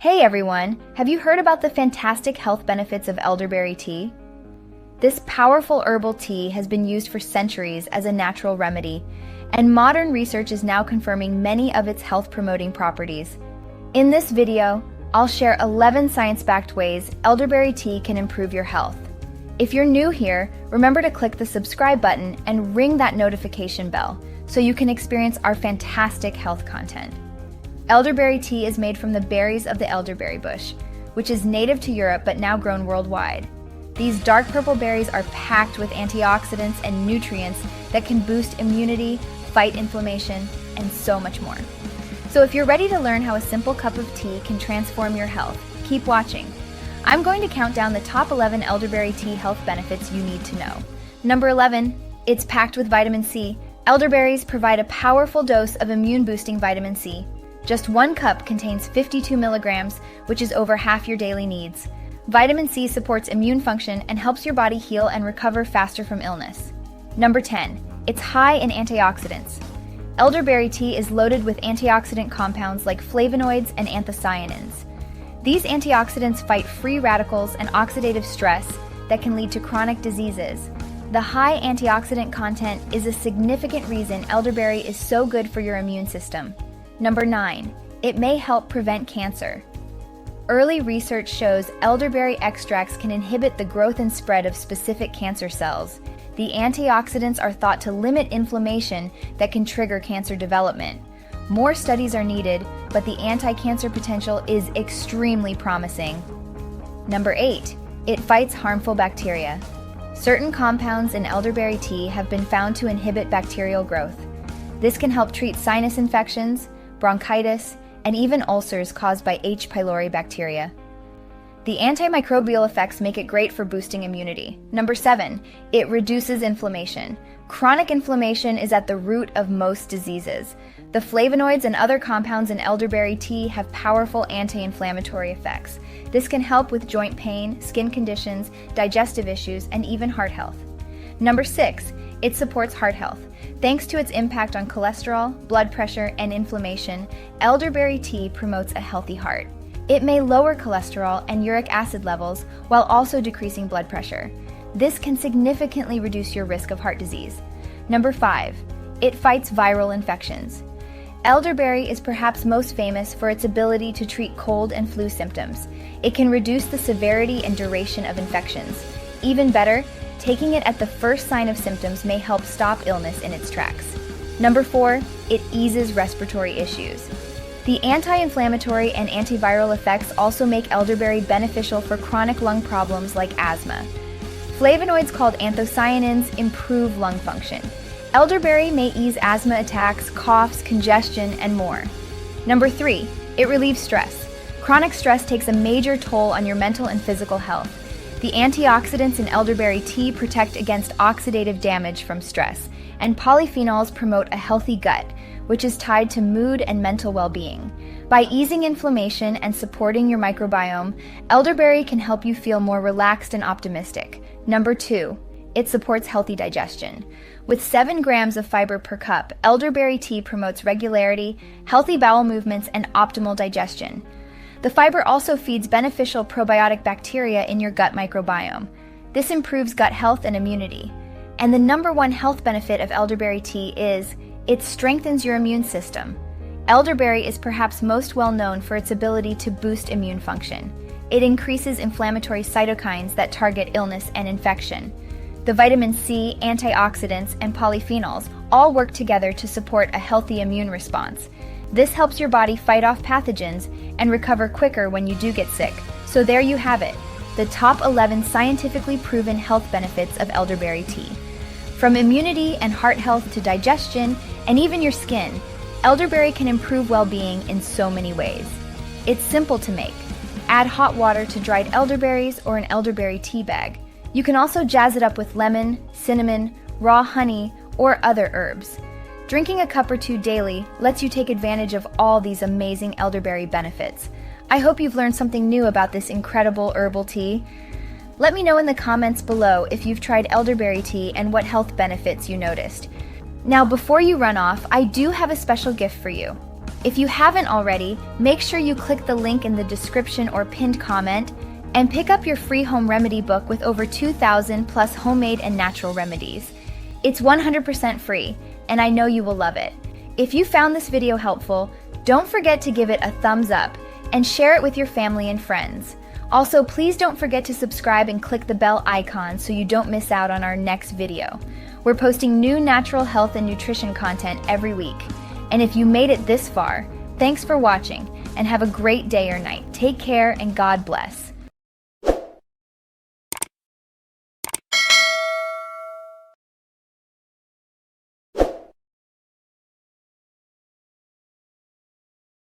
Hey everyone, have you heard about the fantastic health benefits of elderberry tea? This powerful herbal tea has been used for centuries as a natural remedy, and modern research is now confirming many of its health-promoting properties. In this video, I'll share 11 science-backed ways elderberry tea can improve your health. If you're new here, remember to click the subscribe button and ring that notification bell so you can experience our fantastic health content. Elderberry tea is made from the berries of the elderberry bush, which is native to Europe but now grown worldwide. These dark purple berries are packed with antioxidants and nutrients that can boost immunity, fight inflammation, and so much more. So if you're ready to learn how a simple cup of tea can transform your health, keep watching. I'm going to count down the top 11 elderberry tea health benefits you need to know. Number 11, it's packed with vitamin C. Elderberries provide a powerful dose of immune-boosting vitamin C. Just 1 cup contains 52 milligrams, which is over half your daily needs. Vitamin C supports immune function and helps your body heal and recover faster from illness. Number 10, it's high in antioxidants. Elderberry tea is loaded with antioxidant compounds like flavonoids and anthocyanins. These antioxidants fight free radicals and oxidative stress that can lead to chronic diseases. The high antioxidant content is a significant reason elderberry is so good for your immune system. Number 9, it may help prevent cancer. Early research shows elderberry extracts can inhibit the growth and spread of specific cancer cells. The antioxidants are thought to limit inflammation that can trigger cancer development. More studies are needed, but the anti-cancer potential is extremely promising. Number 8, it fights harmful bacteria. Certain compounds in elderberry tea have been found to inhibit bacterial growth. This can help treat sinus infections, bronchitis, and even ulcers caused by H. pylori bacteria. The antimicrobial effects make it great for boosting immunity. Number 7, it reduces inflammation. Chronic inflammation is at the root of most diseases. The flavonoids and other compounds in elderberry tea have powerful anti-inflammatory effects. This can help with joint pain, skin conditions, digestive issues, and even heart health. Number 6, it supports heart health. Thanks to its impact on cholesterol, blood pressure, and inflammation, elderberry tea promotes a healthy heart. It may lower cholesterol and uric acid levels while also decreasing blood pressure. This can significantly reduce your risk of heart disease. Number 5, it fights viral infections. Elderberry is perhaps most famous for its ability to treat cold and flu symptoms. It can reduce the severity and duration of infections. Even better, taking it at the first sign of symptoms may help stop illness in its tracks. Number 4, it eases respiratory issues. The anti-inflammatory and antiviral effects also make elderberry beneficial for chronic lung problems like asthma. Flavonoids called anthocyanins improve lung function. Elderberry may ease asthma attacks, coughs, congestion, and more. Number 3, it relieves stress. Chronic stress takes a major toll on your mental and physical health. The antioxidants in elderberry tea protect against oxidative damage from stress, and polyphenols promote a healthy gut, which is tied to mood and mental well-being. By easing inflammation and supporting your microbiome, elderberry can help you feel more relaxed and optimistic. Number 2, it supports healthy digestion. With 7 grams of fiber per cup, elderberry tea promotes regularity, healthy bowel movements, and optimal digestion. The fiber also feeds beneficial probiotic bacteria in your gut microbiome. This improves gut health and immunity. And the number 1 health benefit of elderberry tea is it strengthens your immune system. Elderberry is perhaps most well known for its ability to boost immune function. It increases inflammatory cytokines that target illness and infection. The vitamin C, antioxidants, and polyphenols all work together to support a healthy immune response. This helps your body fight off pathogens and recover quicker when you do get sick. So there you have it, the top 11 scientifically proven health benefits of elderberry tea. From immunity and heart health to digestion and even your skin, elderberry can improve well-being in so many ways. It's simple to make. Add hot water to dried elderberries or an elderberry tea bag. You can also jazz it up with lemon, cinnamon, raw honey, or other herbs. Drinking a cup or 2 daily lets you take advantage of all these amazing elderberry benefits. I hope you've learned something new about this incredible herbal tea. Let me know in the comments below if you've tried elderberry tea and what health benefits you noticed. Now, before you run off, I do have a special gift for you. If you haven't already, make sure you click the link in the description or pinned comment and pick up your free home remedy book with over 2,000 plus homemade and natural remedies. It's 100% free, and I know you will love it. If you found this video helpful, don't forget to give it a thumbs up and share it with your family and friends. Also, please don't forget to subscribe and click the bell icon so you don't miss out on our next video. We're posting new natural health and nutrition content every week. And if you made it this far, thanks for watching and have a great day or night. Take care and God bless.